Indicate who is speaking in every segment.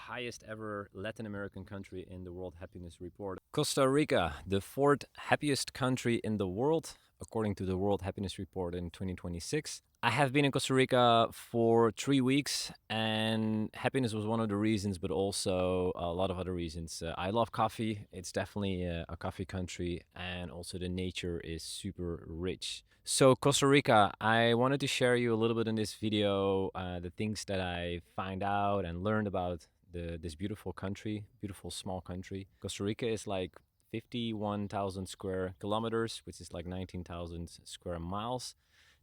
Speaker 1: highest ever Latin American country in the World Happiness Report. Costa Rica, the fourth happiest country in the world, according to the World Happiness Report in 2026. I have been in Costa Rica for 3 weeks, and happiness was one of the reasons, but also a lot of other reasons. I love coffee. It's definitely a coffee country, and also the nature is super rich. So Costa Rica, I wanted to share you a little bit in this video, the things that I find out and learned about this beautiful country, beautiful small country. Costa Rica is like 51,000 square kilometers, which is like 19,000 square miles.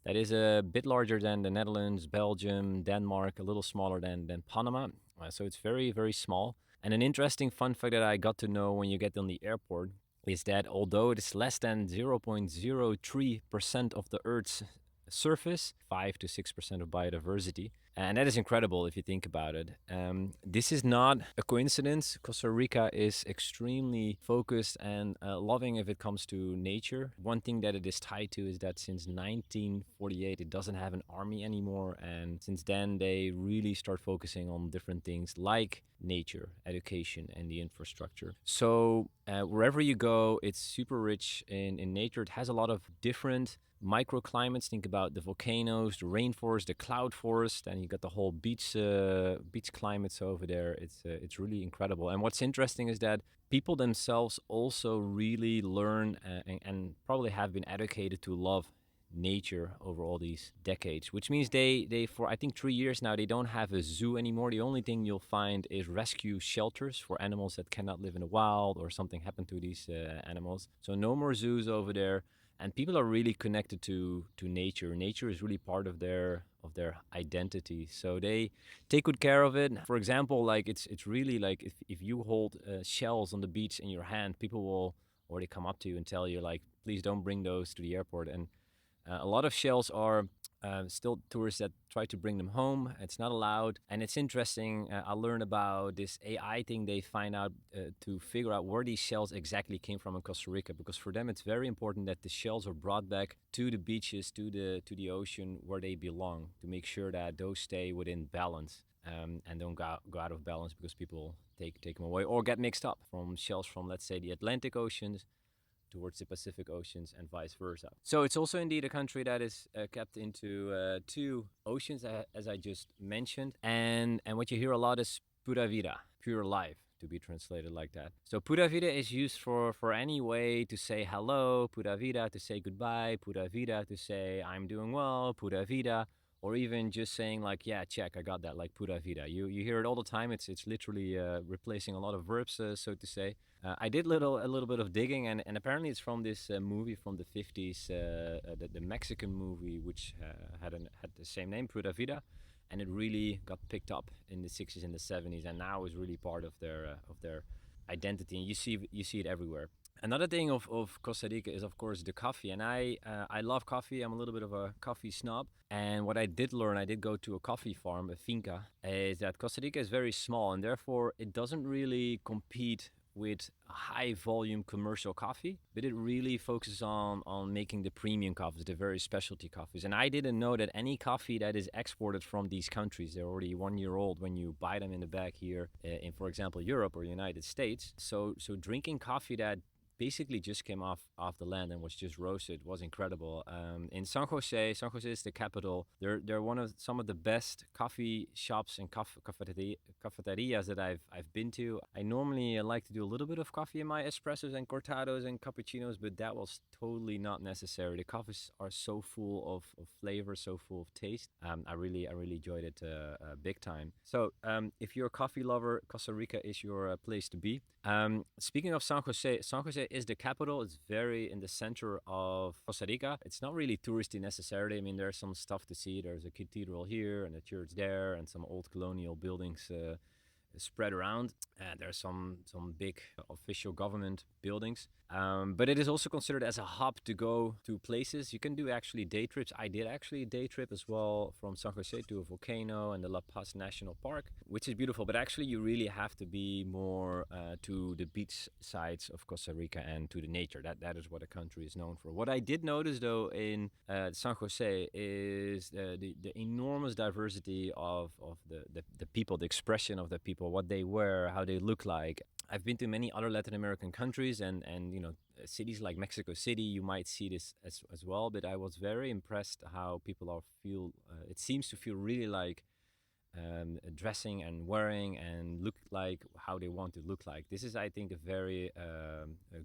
Speaker 1: That is a bit larger than the Netherlands, Belgium, Denmark, a little smaller than Panama. So it's very, very small. And an interesting fun fact that I got to know when you get on the airport is that although it is less than 0.03% of the Earth's surface, 5 to 6% of biodiversity, and that is incredible if you think about it. This is not a coincidence. Costa Rica is extremely focused and loving if it comes to nature. One thing that it is tied to is that since 1948, it doesn't have an army anymore. And since then, they really start focusing on different things like nature, education, and the infrastructure. So wherever you go, it's super rich in nature. It has a lot of different microclimates. Think about the volcanoes, the rainforest, the cloud forest, and you got the whole beach climates over there. It's really incredible. And what's interesting is that people themselves also really learn and probably have been educated to love nature over all these decades, which means they for I think 3 years now, they don't have a zoo anymore. The only thing you'll find is rescue shelters for animals that cannot live in the wild or something happened to these animals. So no more zoos over there. And people are really connected to nature. Nature is really part of their identity. So they take good care of it. For example, like it's really like if you hold shells on the beach in your hand, people will already come up to you and tell you like, please don't bring those to the airport. And a lot of shells are still tourists that try to bring them home. It's not allowed. And it's interesting. I learned about this AI thing they find out to figure out where these shells exactly came from in Costa Rica, because for them it's very important that the shells are brought back to the beaches, to the ocean where they belong, to make sure that those stay within balance. And don't go out of balance because people take them away or get mixed up from shells from, let's say, the Atlantic Oceans towards the Pacific Oceans and vice versa. So it's also indeed a country that is kept into two oceans, as I just mentioned. And what you hear a lot is pura vida, pure life, to be translated like that. So pura vida is used for any way to say hello, pura vida to say goodbye, pura vida to say I'm doing well, pura vida, or even just saying like, yeah, check, I got that, like pura vida. You hear it all the time. It's literally replacing a lot of verbs, so to say. I did a little bit of digging, and apparently it's from this movie from the 50s, the Mexican movie, which had the same name, Pura Vida, and it really got picked up in the 60s and the 70s, and now is really part of their identity, and you see it everywhere. Another thing of Costa Rica is, of course, the coffee, and I love coffee. I'm a little bit of a coffee snob, and what I did learn, I did go to a coffee farm, a finca, is that Costa Rica is very small, and therefore it doesn't really compete with high volume commercial coffee, but it really focuses on making the premium coffees, the very specialty coffees. And I didn't know that any coffee that is exported from these countries, they're already 1 year old when you buy them in the bag here in, for example, Europe or United States. So drinking coffee that basically just came off the land and was just roasted was incredible. In San Jose is the capital. They're some of the best coffee shops and cafeterias that I've been to. I normally like to do a little bit of coffee in my espressos and cortados and cappuccinos, but that was totally not necessary. The coffees are so full of flavor, so full of taste. I really enjoyed it big time. So if you're a coffee lover, Costa Rica is your place to be. Speaking of San Jose is the capital. It's very in the center of Costa Rica. It's not really touristy necessarily. I mean, there's some stuff to see. There's a cathedral here and a church there and some old colonial buildings spread around. There's some big official government buildings. But it is also considered as a hub to go to places. You can do actually day trips. I did actually a day trip as well from San Jose to a volcano and the La Paz National Park, which is beautiful. But actually, you really have to be more to the beach sides of Costa Rica and to the nature. That is what the country is known for. What I did notice, though, in San Jose is the enormous diversity of the people, the expression of the people people, what they wear, how they look like. I've been to many other Latin American countries, and cities like Mexico City. You might see this as well, but I was very impressed how people are feel. It seems to feel really like dressing and wearing and look like how they want to look like. This is, I think, a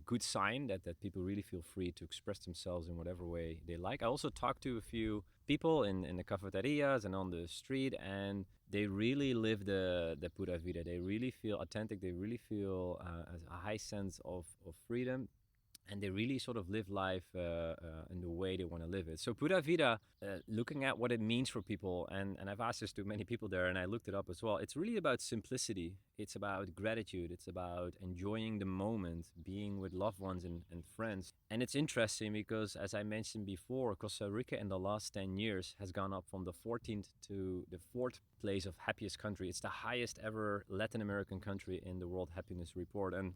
Speaker 1: good sign that people really feel free to express themselves in whatever way they like. I also talked to a few people in the cafeterias and on the street, and they really live the pura vida. They really feel authentic. They really feel a high sense of freedom, and they really sort of live life in the way they want to live it. So Pura Vida, looking at what it means for people, and I've asked this to many people there, and I looked it up as well. It's really about simplicity. It's about gratitude. It's about enjoying the moment, being with loved ones and friends. And it's interesting because, as I mentioned before, Costa Rica in the last 10 years has gone up from the 14th to the 4th place of happiest country. It's the highest ever Latin American country in the World Happiness Report. And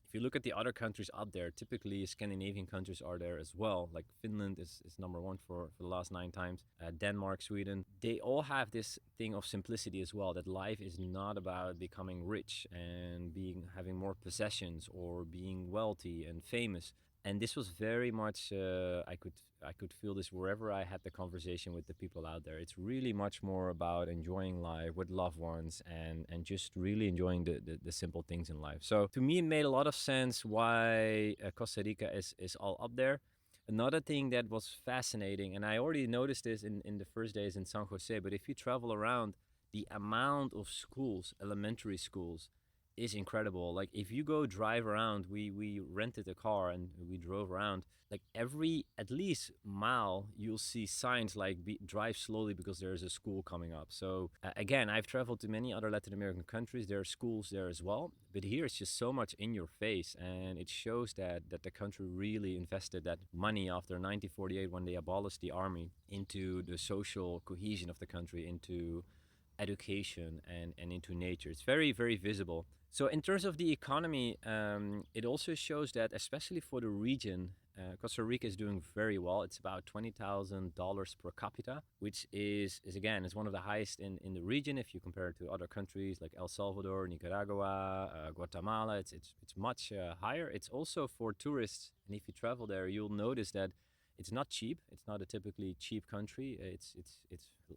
Speaker 1: if you look at the other countries up there, typically Scandinavian countries are there as well. Like Finland is number one for the last 9 times. Denmark, Sweden, they all have this thing of simplicity as well. That life is not about becoming rich and having more possessions or being wealthy and famous. And this was very much I could feel this wherever I had the conversation with the people out there. It's really much more about enjoying life with loved ones and just really enjoying the simple things in life. So to me, it made a lot of sense why Costa Rica is all up there. Another thing that was fascinating, and I already noticed this in the first days in San Jose, but if you travel around, the amount of schools, elementary schools, is incredible. Like if you go drive around, we rented a car and we drove around. Like every at least mile, you'll see signs like drive slowly because there's a school coming up. So again, I've traveled to many other Latin American countries. There are schools there as well, but here it's just so much in your face, and it shows that the country really invested that money after 1948 when they abolished the army into the social cohesion of the country, into education and into nature. It's very, very visible. So in terms of the economy, it also shows that, especially for the region, Costa Rica is doing very well. It's about $20,000 per capita, which is again is one of the highest in the region. If you compare it to other countries like El Salvador, Nicaragua, Guatemala, it's much higher. It's also for tourists, and if you travel there, you'll notice that it's not cheap. It's not a typically cheap country. It's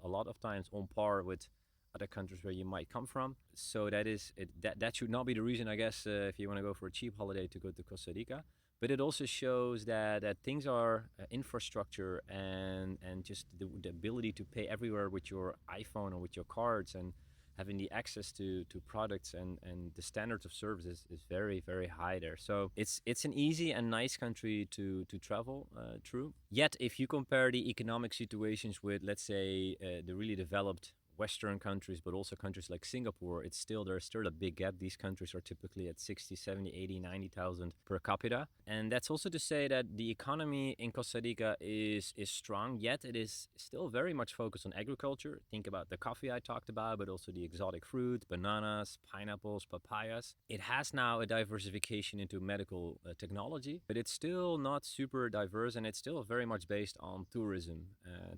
Speaker 1: a lot of times on par with other countries where you might come from. So that is it. That should not be the reason, I guess, if you want to go for a cheap holiday to go to Costa Rica. But it also shows that things are infrastructure and just the ability to pay everywhere with your iPhone or with your cards, and having the access to products and the standards of services is very, very high there. So it's an easy and nice country to travel through. Yet if you compare the economic situations with, let's say, the really developed Western countries, but also countries like Singapore, there's still a big gap. These countries are typically at 60, 70, 80, 90,000 per capita. And that's also to say that the economy in Costa Rica is strong, yet it is still very much focused on agriculture. Think about the coffee I talked about, but also the exotic fruit, bananas, pineapples, papayas. It has now a diversification into medical technology, but it's still not super diverse, and it's still very much based on tourism.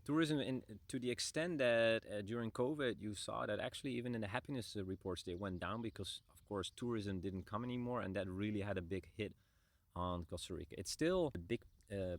Speaker 1: Tourism, to the extent that during COVID, you saw that actually even in the happiness reports, they went down because, of course, tourism didn't come anymore, and that really had a big hit on Costa Rica. It's still a big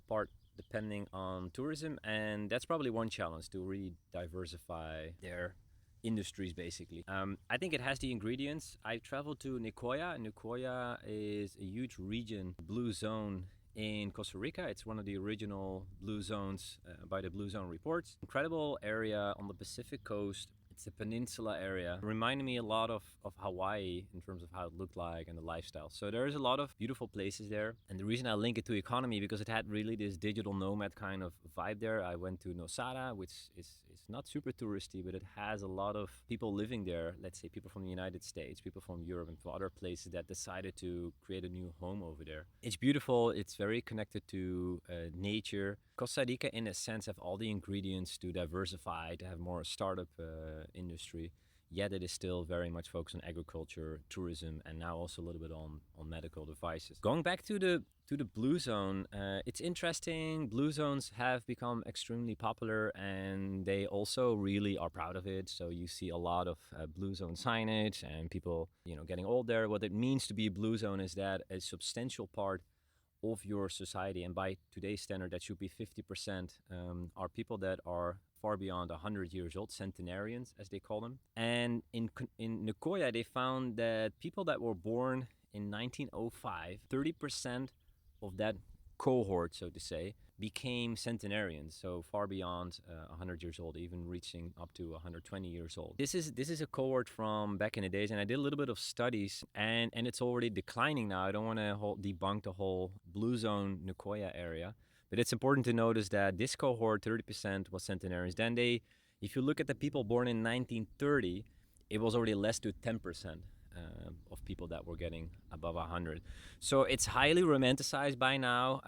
Speaker 1: part depending on tourism, and that's probably one challenge, to really diversify their industries, basically. I think it has the ingredients. I traveled to Nicoya. Nicoya is a huge region, blue zone in Costa Rica. It's one of the original blue zones by the Blue Zone reports. Incredible area on the Pacific coast. It's a peninsula area. Reminded me a lot of Hawaii in terms of how it looked like and the lifestyle. So there's a lot of beautiful places there. And the reason I link it to economy, because it had really this digital nomad kind of vibe there. I went to Nosara, which is not super touristy, but it has a lot of people living there. Let's say people from the United States, people from Europe and from other places that decided to create a new home over there. It's beautiful. It's very connected to nature. Costa Rica, in a sense, have all the ingredients to diversify, to have more startup industry. yet it is still very much focused on agriculture, tourism, and now also a little bit on medical devices. Going back to the blue zone, it's interesting. Blue zones have become extremely popular, and they also really are proud of it. So you see a lot of blue zone signage, and people, getting old there. What it means to be a blue zone is that a substantial part of your society, and by today's standard, that should be 50%, are people that are far beyond 100 years old, centenarians, as they call them. And in Nicoya, they found that people that were born in 1905, 30% of that cohort, so to say, became centenarians, so far beyond 100 years old, even reaching up to 120 years old. This is a cohort from back in the days, and I did a little bit of studies, and it's already declining now. I don't want to debunk the whole blue zone Nicoya area, but it's important to notice that this cohort, 30%, was centenarians. Then if you look at the people born in 1930, it was already less to 10%. Of people that were getting above 100. So it's highly romanticized by now.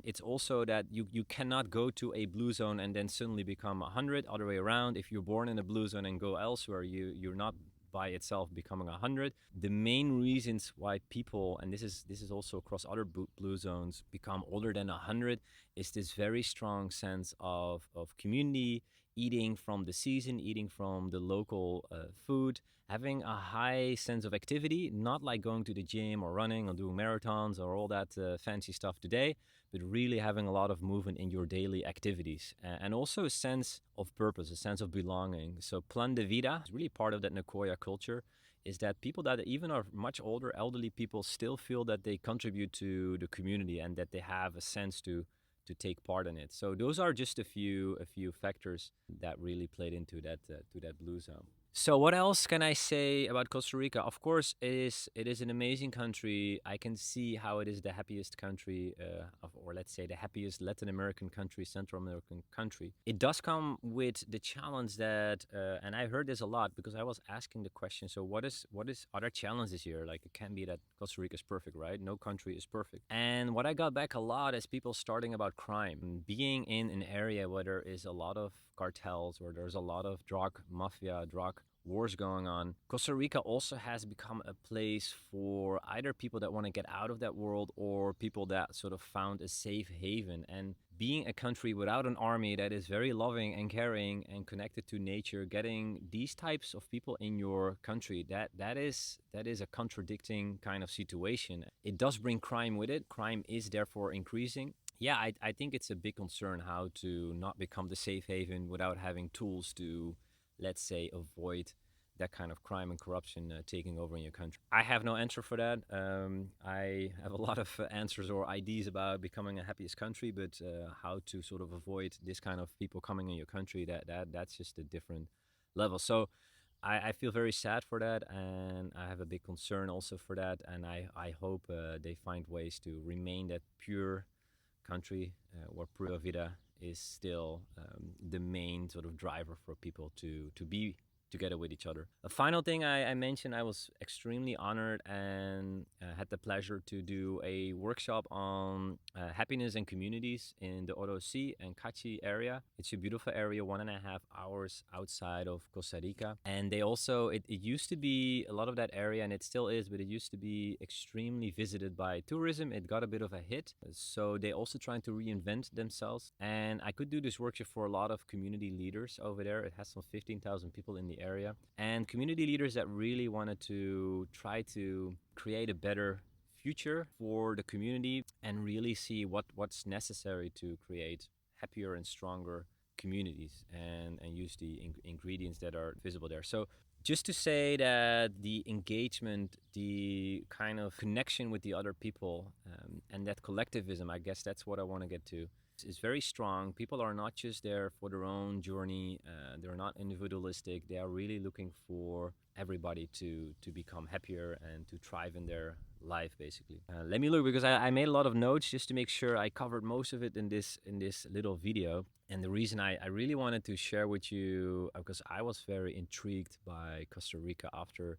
Speaker 1: It's also that you cannot go to a blue zone and then suddenly become 100. Other way around, if you're born in a blue zone and go elsewhere, you're not by itself becoming 100. The main reasons why people, and this is also across other blue zones, become older than 100 is this very strong sense of community, eating from the season, eating from the local food, having a high sense of activity, not like going to the gym or running or doing marathons or all that fancy stuff today, but really having a lot of movement in your daily activities. And also a sense of purpose, a sense of belonging. So plan de vida is really part of that Nicoya culture, is that people that even are much older, elderly people, still feel that they contribute to the community and that they have a sense to take part in it. So those are just a few factors that really played into that to that blue zone. So what else can I say about Costa Rica? Of course, it is an amazing country. I can see how it is the happiest country, or let's say the happiest Latin American country, Central American country. It does come with the challenge that, and I heard this a lot because I was asking the question. So what is other challenges here? Like, it can't be that Costa Rica is perfect, right? No country is perfect. And what I got back a lot is people starting about crime, being in an area where there is a lot of cartels, where there's a lot of drug mafia, drug wars going on. Costa Rica also has become a place for either people that want to get out of that world or people that sort of found a safe haven. And being a country without an army that is very loving and caring and connected to nature, getting these types of people in your country, that is a contradicting kind of situation. It does bring crime with it. Crime is therefore increasing. Yeah, I think it's a big concern how to not become the safe haven without having tools to, let's say, avoid that kind of crime and corruption taking over in your country. I have no answer for that. I have a lot of answers or ideas about becoming a happiest country, but how to sort of avoid this kind of people coming in your country, that's just a different level. So I feel very sad for that, and I have a big concern also for that, and I hope they find ways to remain that pure country where Pura Vida is still the main sort of driver for people to be together with each other. A final thing I mentioned, I was extremely honored and had the pleasure to do a workshop on happiness and communities in the Orosi and Cachi area. It's a beautiful area, 1.5 hours outside of Costa Rica. And they also, it used to be a lot of that area, and it still is, but it used to be extremely visited by tourism. It got a bit of a hit. So they also trying to reinvent themselves. And I could do this workshop for a lot of community leaders over there. It has some 15,000 people in the area, and community leaders that really wanted to try to create a better future for the community and really see what's necessary to create happier and stronger communities, and use the ingredients that are visible there. So just to say that the engagement, the kind of connection with the other people, and that collectivism, I guess that's what I want to get to, is very strong. People are not just there for their own journey. They're not individualistic. They are really looking for everybody to become happier and to thrive in their life, basically. Let me look, because I made a lot of notes just to make sure I covered most of it in this little video. And the reason I really wanted to share with you, because I was very intrigued by Costa Rica after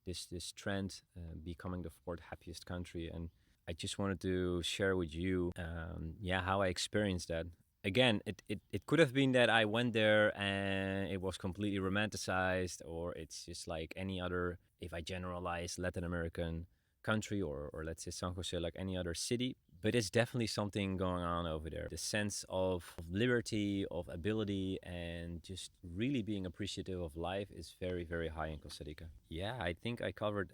Speaker 1: this trend becoming the fourth happiest country, and I just wanted to share with you, how I experienced that. again, it could have been that I went there and it was completely romanticized, or it's just like any other, if I generalize Latin American country, or let's say San Jose, like any other city. But it's definitely something going on over there. The sense of liberty, of ability, and just really being appreciative of life is very, very high in Costa Rica. Yeah, I think I covered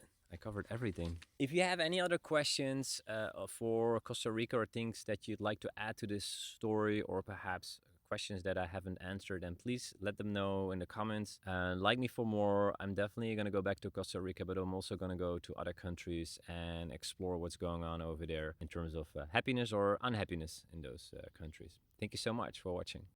Speaker 1: everything. If you have any other questions for Costa Rica, or things that you'd like to add to this story, or perhaps questions that I haven't answered, then please let them know in the comments. Like me for more. I'm definitely going to go back to Costa Rica, but I'm also going to go to other countries and explore what's going on over there in terms of happiness or unhappiness in those countries. Thank you so much for watching.